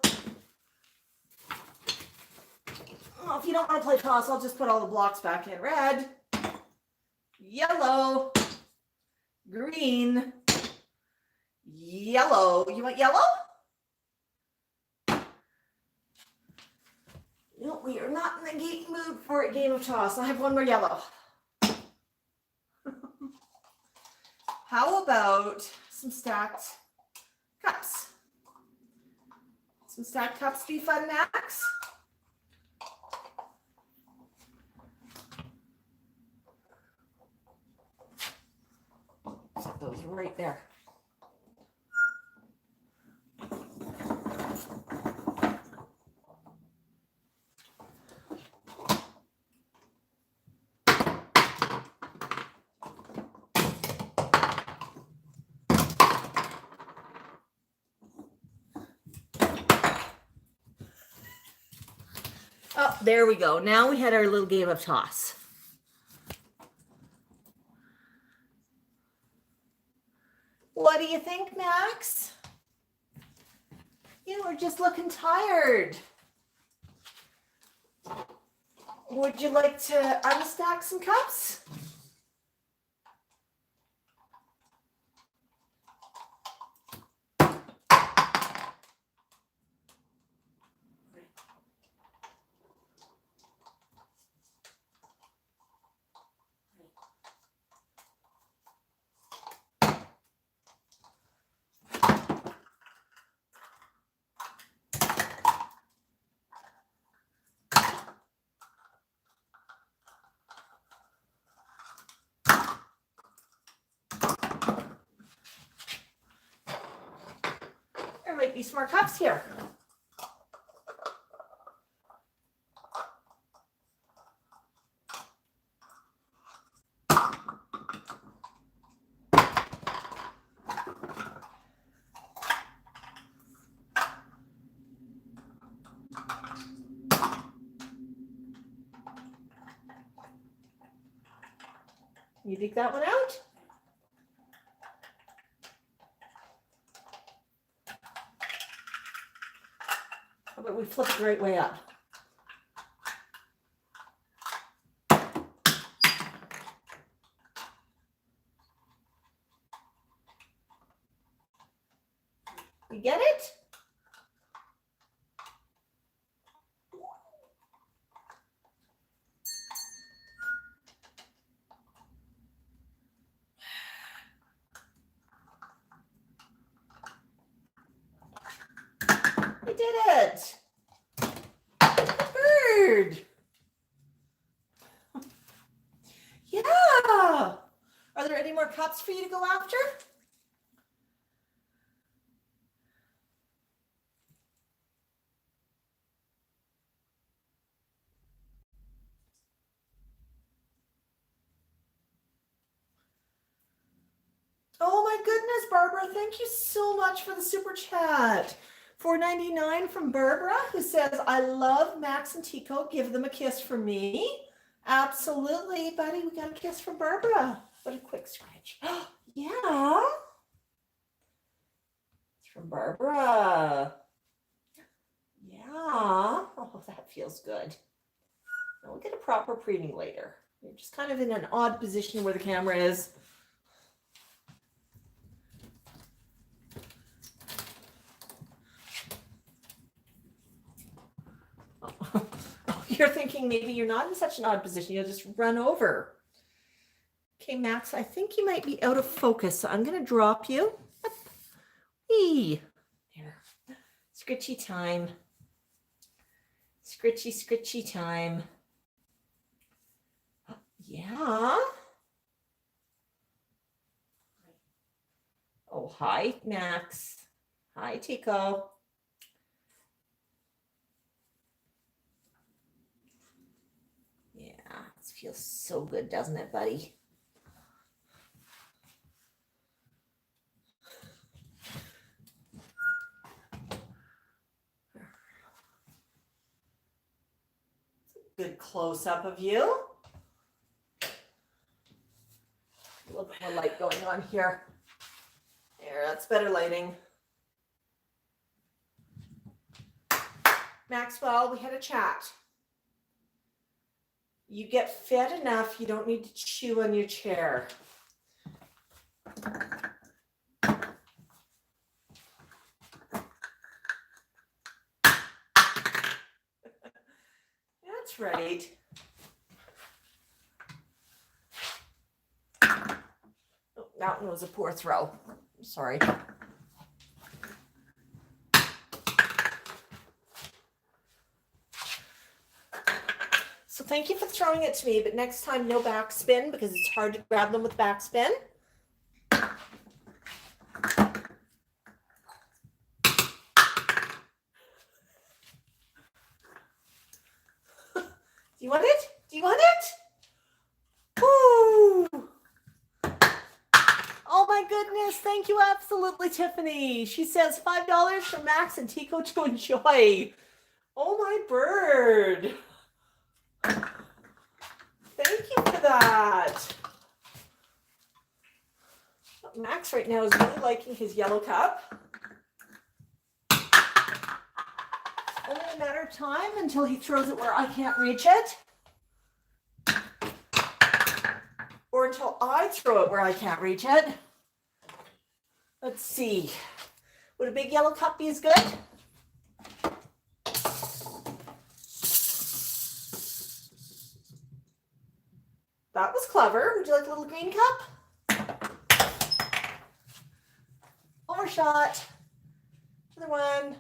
Oh, if you don't want to play toss, I'll just put all the blocks back in. Red. Yellow. Green. Yellow. You want yellow? No, we are not in the mood for a game of toss. I have one more yellow. How about some stacked cups? Some stacked cups be fun, Max? Set those right there. Oh, there we go. Now we had our little game of toss. What do you think, Max? You were just looking tired. Would you like to unstack some cups? There might be some more cups here. You dig that one out? How about we flip it the right way up? You get it? I did it. Good bird. Yeah. Are there any more cups for you to go after? Oh my goodness, Barbara, thank you so much for the super chat. $4.99 from Barbara, who says, I love Max and Tico. Give them a kiss for me. Absolutely, buddy. We got a kiss from Barbara. What a quick scratch. Yeah. It's from Barbara. Yeah. Oh, that feels good. Now we'll get a proper preening later. You're just kind of in an odd position where the camera is. You're thinking maybe you're not in such an odd position. You'll just run over. Okay, Max, I think you might be out of focus. So I'm going to drop you. Whee. There. Scritchy time. Scritchy, scritchy time. Yeah. Oh, hi, Max. Hi, Tico. Yeah, this feels so good, doesn't it, buddy? Good close-up of you. little bit more light going on here. There, that's better lighting. Maxwell, we had a chat. You get fed enough, you don't need to chew on your chair. That's right. Oh, that one was a poor throw. Sorry. So thank you for throwing it to me, but next time no backspin because it's hard to grab them with backspin. Do you want it? Do you want it? Ooh. Oh my goodness. Thank you. Absolutely, Tiffany. She says $5 for Max and Tico to enjoy. Oh my bird. Thank you for that. Max right now is really liking his yellow cup. Only a matter of time until he throws it where I can't reach it. Or until I throw it where I can't reach it. Let's see. Would a big yellow cup be as good? That was clever. Would you like a little green cup? Overshot. Another one.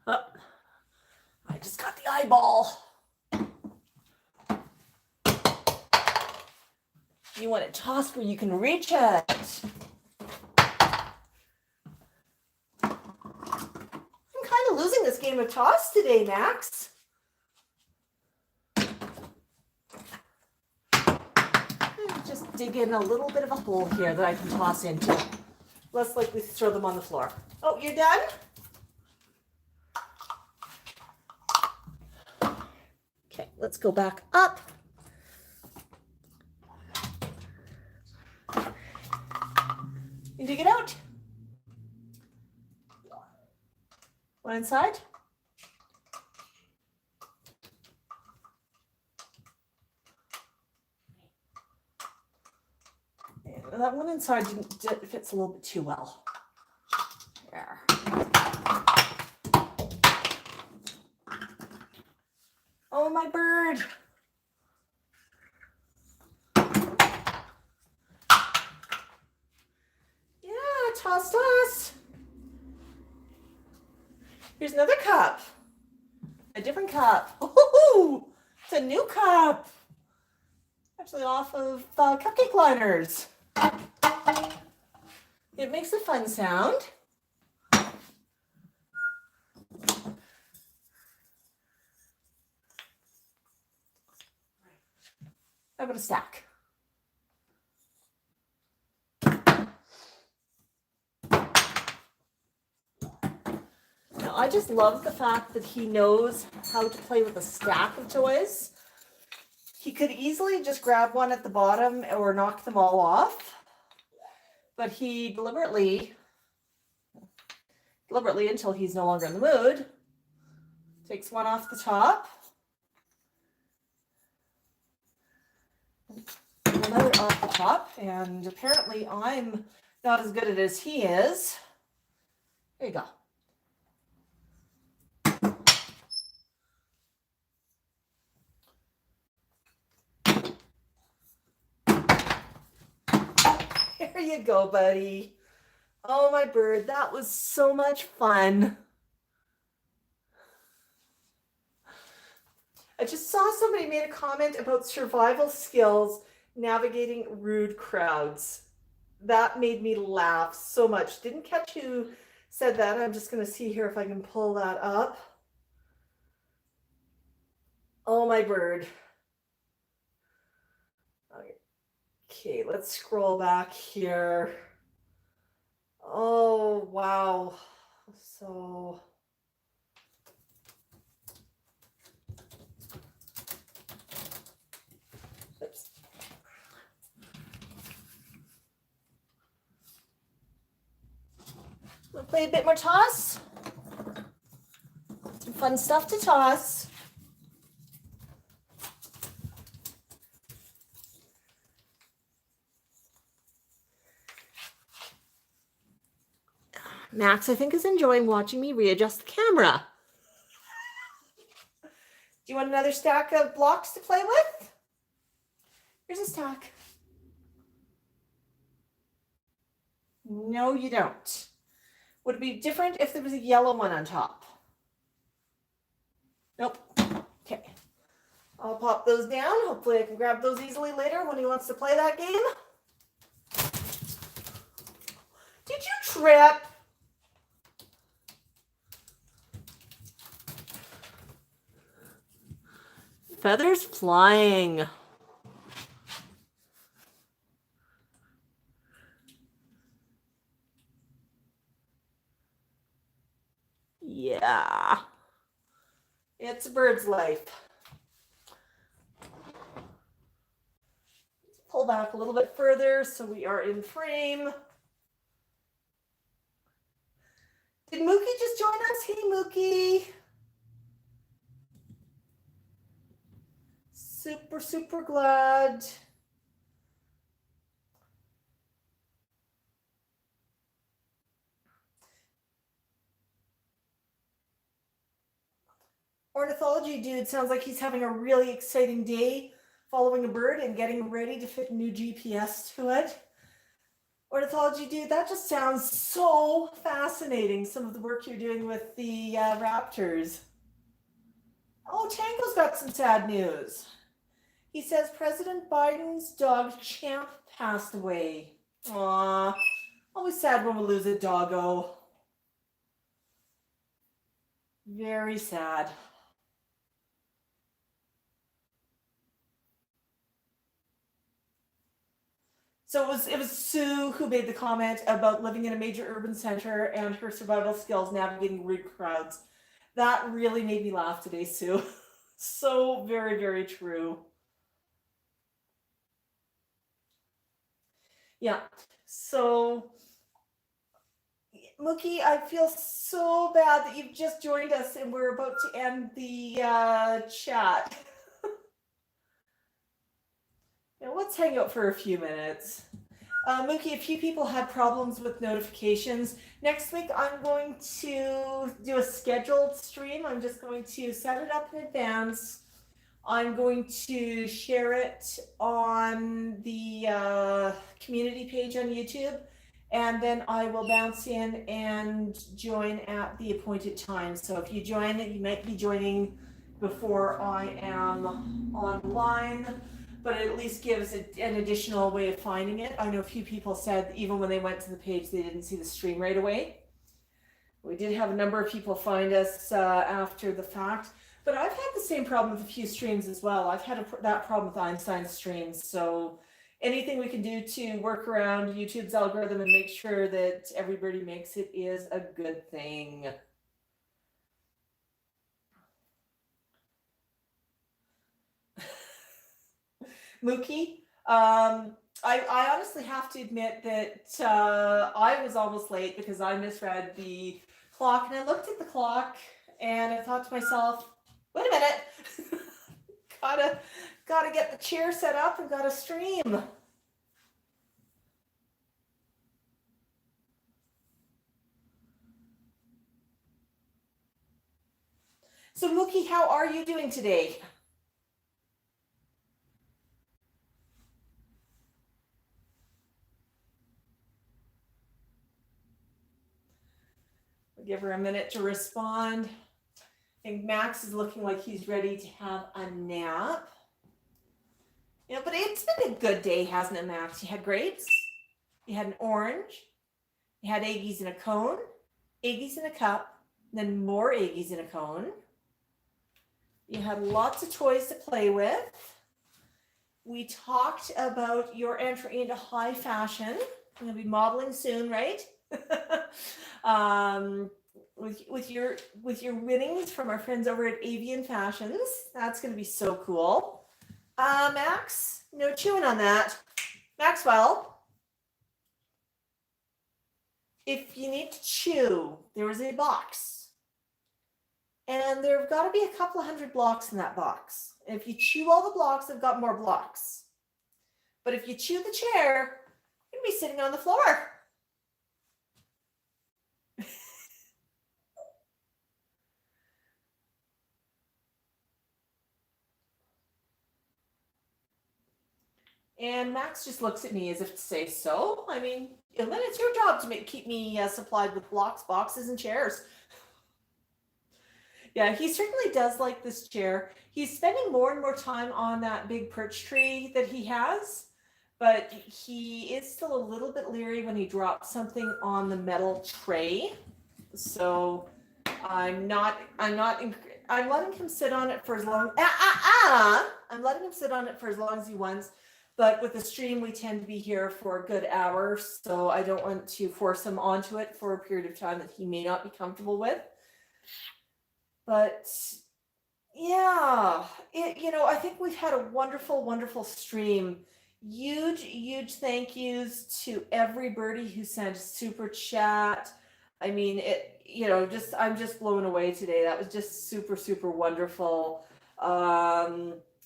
Oh, I just got the eyeball. You want it tossed where you can reach it. I'm kind of losing this game of toss today, Max. Just dig in a little bit of a hole here that I can toss into. Less likely to throw them on the floor. Oh, you're done? Okay, let's go back up. You dig it out. One inside. And that one inside fits a little bit too well. There. Oh, my bird. Yeah, toss. Here's another cup. A different cup. Ooh, it's a new cup. Actually off of cupcake liners. It makes a fun sound. How about a stack? Now, I just love the fact that he knows how to play with a stack of toys. He could easily just grab one at the bottom or knock them all off, but he deliberately until he's no longer in the mood, takes one off the top, another off the top, and apparently I'm not as good at it as he is. There you go. There you go, buddy. Oh, my bird, that was so much fun. I just saw somebody made a comment about survival skills navigating rude crowds. That made me laugh so much. Didn't catch who said that. I'm just going to see here if I can pull that up. Oh, my bird. Okay, let's scroll back here. Oh, wow. So oops. We'll play a bit more toss. Some fun stuff to toss. Max, I think, is enjoying watching me readjust the camera. Do you want another stack of blocks to play with? Here's a stack. No, you don't. Would it be different if there was a yellow one on top? Nope. Okay. I'll pop those down. Hopefully I can grab those easily later when he wants to play that game. Did you trip? Feathers flying. Yeah. It's a bird's life. Pull back a little bit further so we are in frame. Did Mookie just join us? Hey, Mookie. Super, super glad. Ornithology dude sounds like he's having a really exciting day following a bird and getting ready to fit a new GPS to it. Ornithology dude, that just sounds so fascinating, some of the work you're doing with the raptors. Oh, Tango's got some sad news. He says President Biden's dog Champ passed away. Aww, always sad when we lose a doggo. Very sad. So it was Sue who made the comment about living in a major urban center and her survival skills navigating rude crowds. That really made me laugh today, Sue. So very, very true. Yeah. So, Mookie, I feel so bad that you've just joined us and we're about to end the chat. Now, let's hang out for a few minutes. Mookie, a few people had problems with notifications. Next week, I'm going to do a scheduled stream. I'm just going to set it up in advance. I'm going to share it on the community page on YouTube, and then I will bounce in and join at the appointed time. So if you join, you might be joining before I am online, but it at least gives an additional way of finding it. I know a few people said even when they went to the page, they didn't see the stream right away. We did have a number of people find us after the fact, but I've had the same problem with a few streams as well. I've had that problem with Einstein's streams. So anything we can do to work around YouTube's algorithm and make sure that everybody makes it is a good thing. Mookie, I honestly have to admit that I was almost late because I misread the clock, and I looked at the clock and I thought to myself, wait a minute, gotta get the chair set up and gotta stream. So Mookie, how are you doing today? We'll give her a minute to respond. I think Max is looking like he's ready to have a nap. You know, but it's been a good day, hasn't it, Max? You had grapes, you had an orange, you had Aggies in a cone, Aggies in a cup, then more Aggies in a cone. You had lots of toys to play with. we talked about your entry into high fashion. I'm going to be modeling soon, right? um, with your winnings from our friends over at Avian Fashions. That's going to be so cool. Max, no chewing on that. Maxwell, if you need to chew, there is a box. And there have got to be a couple of hundred blocks in that box. And if you chew all the blocks, they've got more blocks. But if you chew the chair, you're going to be sitting on the floor. And Max just looks at me as if to say, so? I mean, then it's your job to keep me supplied with blocks, boxes, and chairs. Yeah, he certainly does like this chair. He's spending more and more time on that big perch tree that he has, but he is still a little bit leery when he drops something on the metal tray. So I'm letting him sit on it for as long. I'm letting him sit on it for as long as he wants. But with the stream, we tend to be here for a good hour, so I don't want to force him onto it for a period of time that he may not be comfortable with. But yeah, I think we've had a wonderful, wonderful stream. Huge thank yous to every birdie who sent a super chat. I mean, I'm just blown away today. That was just super wonderful.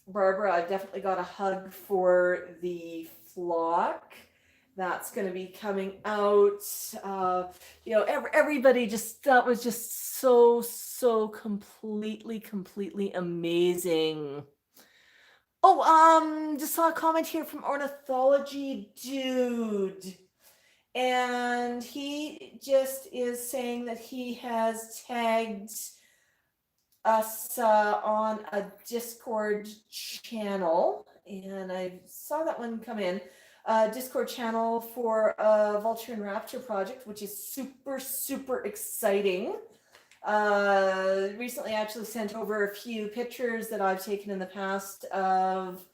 Barbara, I've definitely got a hug for the flock. That's going to be coming out. Everybody that was just so completely amazing. Oh, just saw a comment here from Ornithology Dude. And he just is saying that he has tagged us on a Discord channel. And I saw that one come in. Discord channel for Vulture and Rapture project, which is super exciting. Recently actually sent over a few pictures that I've taken in the past of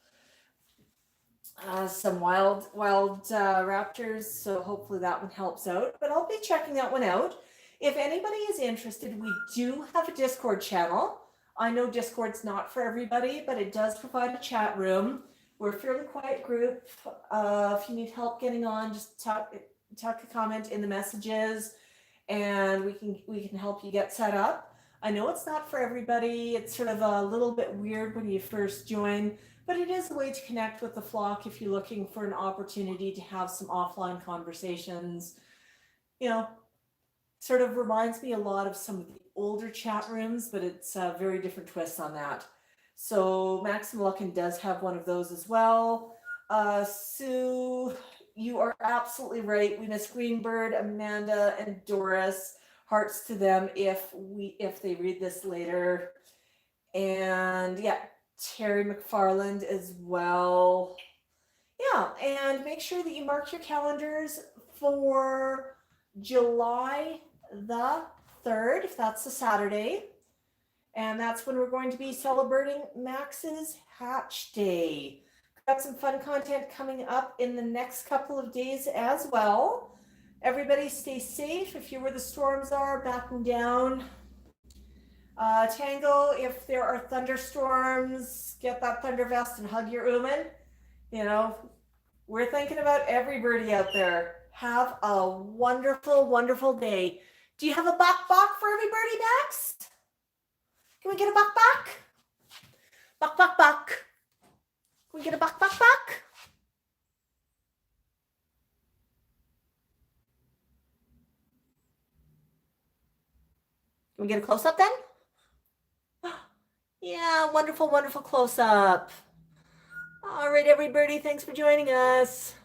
some wild raptors, so hopefully that one helps out, but I'll be checking that one out. If anybody is interested, we do have a Discord channel. I know Discord's not for everybody, but it does provide a chat room. We're a fairly quiet group. If you need help getting on, just talk a comment in the messages, and we can help you get set up. I know it's not for everybody. It's sort of a little bit weird when you first join, but it is a way to connect with the flock if you're looking for an opportunity to have some offline conversations. Sort of reminds me a lot of some of the older chat rooms, but it's a very different twist on that. So Max Moluccan does have one of those as well. Sue, you are absolutely right. We miss Greenbird, Amanda, and Doris. Hearts to them if they read this later. And yeah, Terry McFarland as well. Yeah, and make sure that you mark your calendars for July the 3rd, if that's a Saturday. And that's when we're going to be celebrating Max's Hatch Day. Got some fun content coming up in the next couple of days as well. Everybody stay safe. If you're where the storms are, backing down. Tango, if there are thunderstorms, get that thunder vest and hug your Uman. We're thinking about every birdie out there. Have a wonderful day. Do you have a bok for every birdie, Max? Can we get a bok? Bok. Can we get a bok? Can we get a close-up then? Yeah, wonderful close-up. All right, everybody, thanks for joining us.